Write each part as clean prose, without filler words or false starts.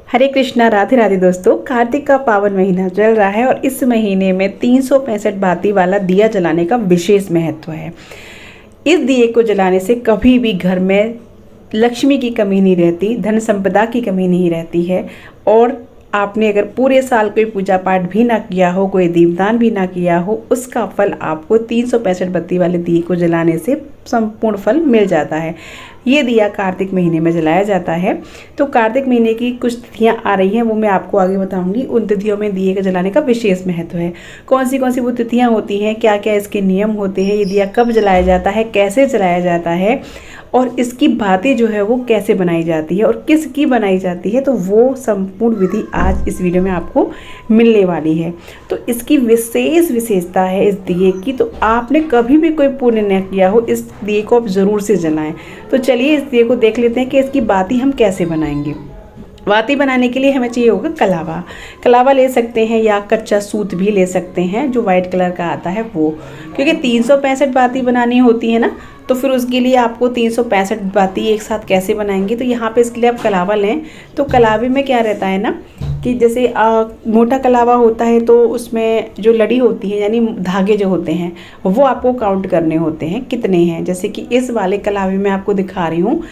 हरे कृष्णा, राधे राधे दोस्तों। कार्तिक का पावन महीना चल रहा है और इस महीने में 365 बाती वाला दिया जलाने का विशेष महत्व है। इस दिए को जलाने से कभी भी घर में लक्ष्मी की कमी नहीं रहती, धन संपदा की कमी नहीं रहती है। और आपने अगर पूरे साल कोई पूजा पाठ भी ना किया हो, कोई दीपदान भी ना किया हो, उसका फल आपको 365 बत्ती वाले दिए को जलाने से संपूर्ण फल मिल जाता है। ये दिया कार्तिक महीने में जलाया जाता है। तो कार्तिक महीने की कुछ तिथियां आ रही हैं, वो मैं आपको आगे बताऊंगी। उन तिथियों में दिए के जलाने का विशेष महत्व है। कौन सी वो तिथियां होती हैं, क्या क्या इसके नियम होते हैं, ये दिया कब जलाया जाता है, कैसे जलाया जाता है, और इसकी बातें जो है वो कैसे बनाई जाती है और किसकी बनाई जाती है, तो वो संपूर्ण विधि आज इस वीडियो में आपको मिलने वाली है। तो इसकी विशेषता है इस दिए की। तो आपने कभी भी कोई पुण्य न किया हो, इस दिए को आप ज़रूर से जलाएं। तो चलिए इस दिए को देख लेते हैं कि इसकी बाती हम कैसे बनाएंगे। बाती बनाने के लिए हमें चाहिए होगा कलावा। कलावा ले सकते हैं या कच्चा सूत भी ले सकते हैं, जो वाइट कलर का आता है वो। क्योंकि 365 बाती बनानी होती है ना, तो फिर उसके लिए आपको 365 बाती एक साथ कैसे बनाएंगे। तो यहाँ पे इसके लिए आप कलावा लें। तो कलावे में क्या रहता है ना कि जैसे मोटा कलावा होता है तो उसमें जो लड़ी होती है, यानी धागे जो होते हैं, वो आपको काउंट करने होते हैं कितने हैं। जैसे कि इस वाले कलावे में आपको दिखा रही हूँ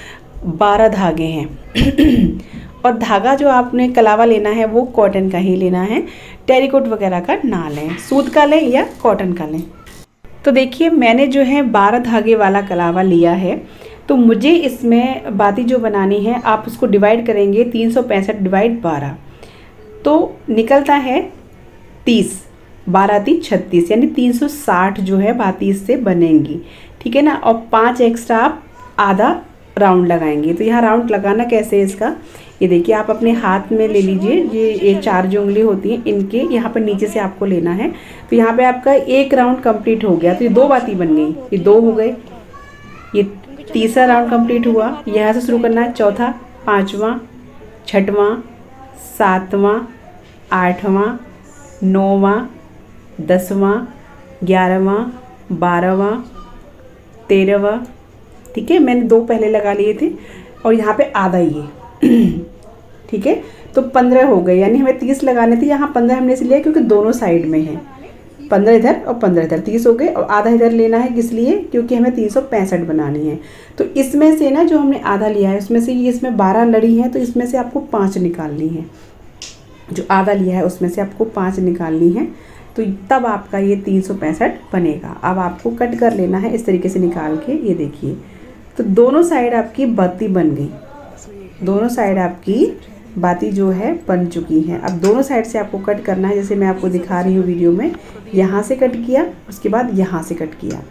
12 धागे हैं। और धागा जो आपने कलावा लेना है वो कॉटन का ही लेना है, टेरिकोट वगैरह का ना लें, सूत का लें या कॉटन का लें। तो देखिए मैंने जो है 12 धागे वाला कलावा लिया है। तो मुझे इसमें बाती जो बनानी है, आप उसको डिवाइड करेंगे 365 डिवाइड 12, तो निकलता है 30। 12 × 36 यानी 360 जो है बाती इससे बनेंगी, ठीक है ना। और 5 एक्स्ट्रा आप आधा राउंड लगाएंगे। तो यहाँ राउंड लगाना कैसे है इसका, ये देखिए आप अपने हाथ में ले लीजिए। ये 4 जो उंगली होती हैं इनके यहाँ पर नीचे से आपको लेना है। तो यहाँ पे आपका एक राउंड कंप्लीट हो गया। तो ये 2 बाती बन गई, ये 2 हो गए। ये तीसरा राउंड कंप्लीट हुआ, यहाँ से शुरू करना है। चौथा, 5वां, 6वां, 7वां, 8वां, 9वां, 10वां, 11वां, 12वां, 13वां, ठीक है। मैंने 2 पहले लगा लिए थे और यहाँ पे आधा ये, ठीक है। तो 15 हो गए, यानी हमें 30 लगाने थे। यहाँ 15 हमने इसलिए क्योंकि दोनों साइड में है, 15 इधर और 15 इधर, 30 हो गए। और आधा इधर लेना है, किस लिए, क्योंकि हमें 365 बनानी है। तो इसमें से ना जो हमने आधा लिया है उसमें से, ये इसमें 12 लड़ी है, तो इसमें से आपको 5 निकालनी है। जो आधा लिया है उसमें से आपको 5 निकालनी है, तो तब आपका ये 365 बनेगा। अब आपको कट कर लेना है इस तरीके से निकाल के, ये देखिए। तो दोनों साइड आपकी बाती बन गई, दोनों साइड आपकी बाती जो है बन चुकी है। अब दोनों साइड से आपको कट करना है, जैसे मैं आपको दिखा रही हूँ वीडियो में। यहाँ से कट किया, उसके बाद यहाँ से कट किया,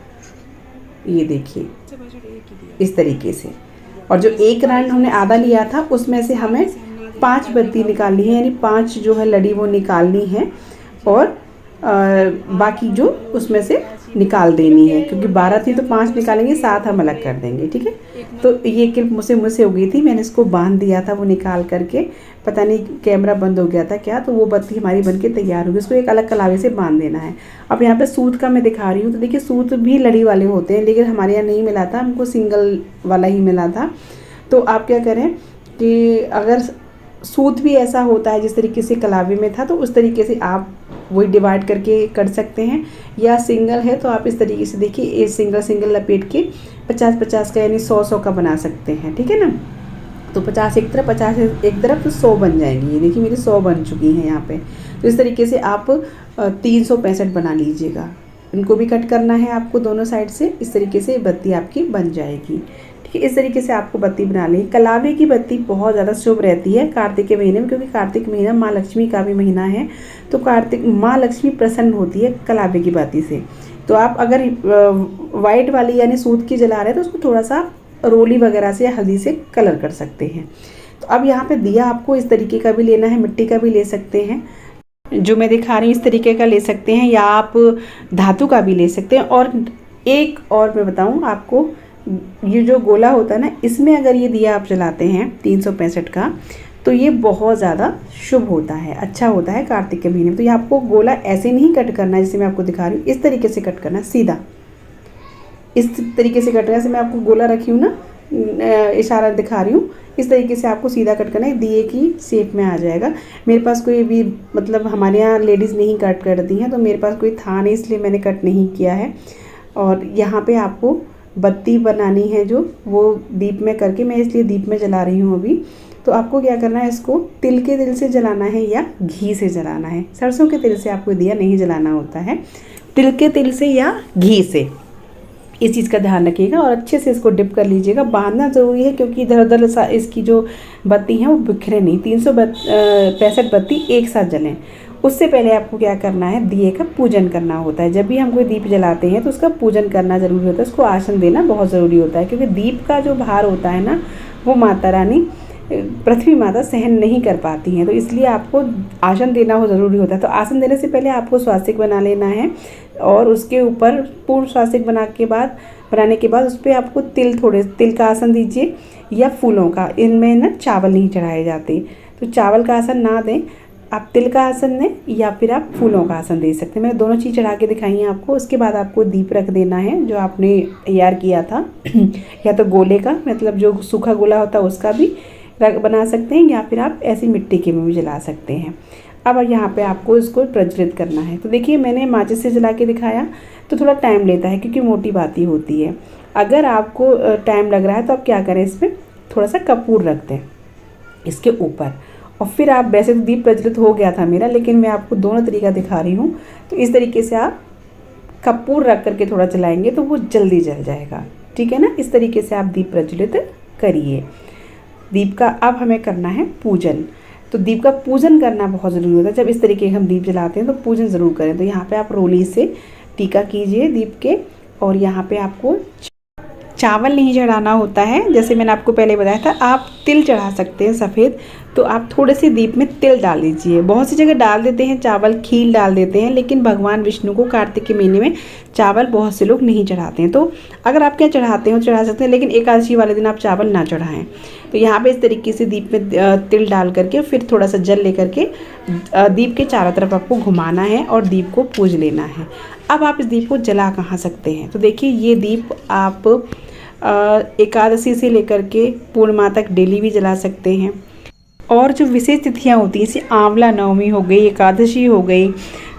ये देखिए इस तरीके से। और जो एक राउंड हमने आधा लिया था उसमें से हमें 5 बत्ती निकालनी है, यानी 5 जो है लड़ी वो निकालनी है। और बाकी जो उसमें से निकाल देनी है, क्योंकि 12 थी तो 5 निकालेंगे, 7 हम अलग कर देंगे, ठीक है। तो ये क्लिप मुझसे हो गई थी, मैंने इसको बांध दिया था वो निकाल करके, पता नहीं कैमरा बंद हो गया था क्या। तो वो बत्ती हमारी बनके तैयार होगी, उसको एक अलग कलावे से बांध देना है। अब यहाँ पे सूत का मैं दिखा रही हूँ। तो देखिए सूत भी लड़ी वाले होते हैं, लेकिन हमारे यहाँ नहीं मिला था, हमको सिंगल वाला ही मिला था। तो आप क्या करें कि अगर सूत भी ऐसा होता है जिस तरीके से कलावे में था, तो उस तरीके से आप वही डिवाइड करके कर सकते हैं। या सिंगल है तो आप इस तरीके से देखिए, ये सिंगल लपेट के 50-50 का यानी 100-100 का बना सकते हैं, ठीक है ना। तो 50 एक तरफ, 50 एक तरफ, तो 100 बन जाएंगी। ये देखिए मेरी 100 बन चुकी हैं यहाँ पे। तो इस तरीके से आप 365 बना लीजिएगा। इनको भी कट करना है आपको दोनों साइड से, इस तरीके से बत्ती आपकी बन जाएगी, ठीक है। इस तरीके से आपको बत्ती बना ली। कलावे की बत्ती बहुत ज़्यादा शुभ रहती है कार्तिक के महीने में, क्योंकि कार्तिक महीना माँ लक्ष्मी का भी महीना है। तो कार्तिक माँ लक्ष्मी प्रसन्न होती है कलावे की बाती से। तो आप अगर वाइट वाली यानी सूत की जला रहे हैं तो उसको थोड़ा सा रोली वगैरह से, हल्दी से कलर कर सकते हैं। तो अब यहाँ पे दिया आपको इस तरीके का भी लेना है, मिट्टी का भी ले सकते हैं, जो मैं दिखा रही हूँ इस तरीके का ले सकते हैं, या आप धातु का भी ले सकते हैं। और एक और मैं बताऊँ आपको, ये जो गोला होता है ना, इसमें अगर ये दिया आप जलाते हैं 365 का, तो ये बहुत ज़्यादा शुभ होता है, अच्छा होता है कार्तिक के महीने में। तो ये आपको गोला ऐसे नहीं कट करना है जैसे मैं आपको दिखा रही हूँ, इस तरीके से कट करना है, सीधा इस तरीके से कट रहा है। जैसे मैं आपको गोला रखी हूँ ना, इशारा दिखा रही हूँ, इस तरीके से आपको सीधा कट करना है, दिए की शेप में आ जाएगा। मेरे पास कोई भी मतलब हमारे यहाँ लेडीज़ नहीं कट करती हैं, तो मेरे पास कोई था नहीं, इसलिए मैंने कट नहीं किया है। और यहाँ पे आपको बत्ती बनानी है जो, वो दीप में करके, मैं इसलिए दीप में जला रही हूँ अभी। तो आपको क्या करना है, इसको तिल के तेल से जलाना है या घी से जलाना है। सरसों के तेल से आपको दिया नहीं जलाना होता है, तिल के तेल से या घी से, इस चीज़ का ध्यान रखिएगा। और अच्छे से इसको डिप कर लीजिएगा। बांधना ज़रूरी है क्योंकि इधर उधर इसकी जो बत्ती हैं वो बिखरे नहीं, 365 बत्ती एक साथ जलें। उससे पहले आपको क्या करना है, दिए का पूजन करना होता है। जब भी हम कोई दीप जलाते हैं तो उसका पूजन करना ज़रूरी होता है, उसको आसन देना बहुत ज़रूरी होता है, क्योंकि दीप का जो भार होता है ना, वो माता रानी पृथ्वी माता सहन नहीं कर पाती हैं, तो इसलिए आपको आसन देना हो ज़रूरी होता है। तो आसन देने से पहले आपको स्वास्तिक बना लेना है, और उसके ऊपर पूर्ण स्वास्तिक बनाने के बाद उस पर आपको थोड़े तिल का आसन दीजिए या फूलों का। इनमें ना चावल नहीं चढ़ाए जाते, तो चावल का आसन ना दें, आप तिल का आसन दें या फिर आप फूलों का आसन दे सकते हैं। मैंने दोनों चीज़ चढ़ा के दिखाई हैं आपको। उसके बाद आपको दीप रख देना है जो आपने तैयार किया था या तो गोले का, मतलब जो सूखा गोला होता है उसका भी बना सकते हैं, या फिर आप ऐसी मिट्टी के में भी जला सकते हैं। अब यहाँ पे आपको इसको प्रज्वलित करना है। तो देखिए मैंने माचिस से जला के दिखाया, तो थोड़ा टाइम लेता है क्योंकि मोटी बाती होती है। अगर आपको टाइम लग रहा है तो आप क्या करें, इसमें थोड़ा सा कपूर रख दें इसके ऊपर, और फिर आप, वैसे तो दीप प्रज्वलित हो गया था मेरा, लेकिन मैं आपको दोनों तरीका दिखा रही हूँ। तो इस तरीके से आप कपूर रख करके थोड़ा जलाएंगे तो वो जल्दी जल जाएगा, ठीक है ना। इस तरीके से आप दीप प्रज्वलित करिए। दीप का अब हमें करना है पूजन। तो दीप का पूजन करना बहुत ज़रूरी होता है। जब इस तरीके हम दीप जलाते हैं तो पूजन ज़रूर करें। तो यहाँ पे आप रोली से टीका कीजिए दीप के, और यहाँ पे आपको चावल नहीं चढ़ाना होता है, जैसे मैंने आपको पहले बताया था। आप तिल चढ़ा सकते हैं सफ़ेद, तो आप थोड़े से दीप में तिल डाल दीजिए। बहुत सी जगह डाल देते हैं चावल, खील डाल देते हैं, लेकिन भगवान विष्णु को कार्तिक के महीने में चावल बहुत से लोग नहीं चढ़ाते हैं। तो अगर आप क्या चढ़ाते हो चढ़ा सकते हैं, लेकिन एकादशी वाले दिन आप चावल ना चढ़ाएं। तो यहाँ पे इस तरीके से दीप में तिल डाल करके, फिर थोड़ा सा जल लेकर के दीप के चारों तरफ आपको घुमाना है और दीप को पूज लेना है। अब आप इस दीप को जला कहाँ सकते हैं, तो देखिए ये दीप आप एकादशी से लेकर के पूर्णिमा तक डेली भी जला सकते हैं। और जो विशेष तिथियाँ होती हैं, जैसे आंवला नवमी हो गई, एकादशी हो गई,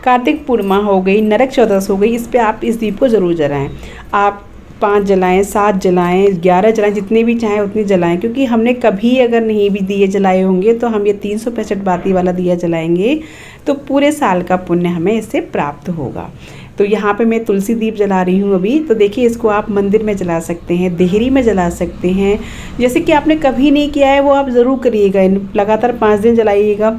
कार्तिक पूर्णिमा हो गई, नरक चौदस हो गई, इस पे आप इस दीप को ज़रूर जलाएं। आप 5 जलाएं, 7 जलाएं, 11 जलाएं, जितने भी चाहें उतने जलाएं, क्योंकि हमने कभी अगर नहीं भी दिए जलाए होंगे तो हम ये 365 बाती वाला दिया जलाएंगे तो पूरे साल का पुण्य हमें इससे प्राप्त होगा। तो यहाँ पे मैं तुलसी दीप जला रही हूँ अभी। तो देखिए इसको आप मंदिर में जला सकते हैं, देहरी में जला सकते हैं। जैसे कि आपने कभी नहीं किया है वो आप ज़रूर करिएगा, लगातार 5 दिन जलाइएगा,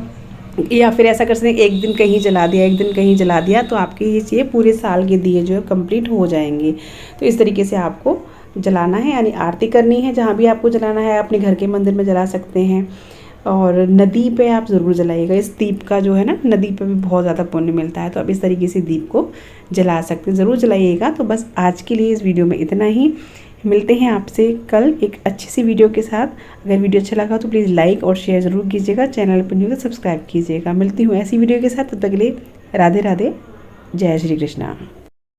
या फिर ऐसा कर सकते हैं एक दिन कहीं जला दिया, एक दिन कहीं जला दिया, तो आपके ये चीज़ें पूरे साल के दिए जो है कंप्लीट हो जाएंगे। तो इस तरीके से आपको जलाना है, यानी आरती करनी है। जहाँ भी आपको जलाना है अपने घर के मंदिर में जला सकते हैं, और नदी पे आप ज़रूर जलाइएगा। इस दीप का जो है ना, नदी पे भी बहुत ज़्यादा पुण्य मिलता है। तो आप इस तरीके से दीप को जला सकते हैं, ज़रूर जलाइएगा। तो बस आज के लिए इस वीडियो में इतना ही। मिलते हैं आपसे कल एक अच्छी सी वीडियो के साथ। अगर वीडियो अच्छा लगा तो प्लीज़ लाइक और शेयर ज़रूर कीजिएगा, चैनल पर न्यू तो सब्सक्राइब कीजिएगा। मिलती हूँ ऐसी वीडियो के साथ, तब तक के लिए राधे राधे, जय श्री कृष्णा।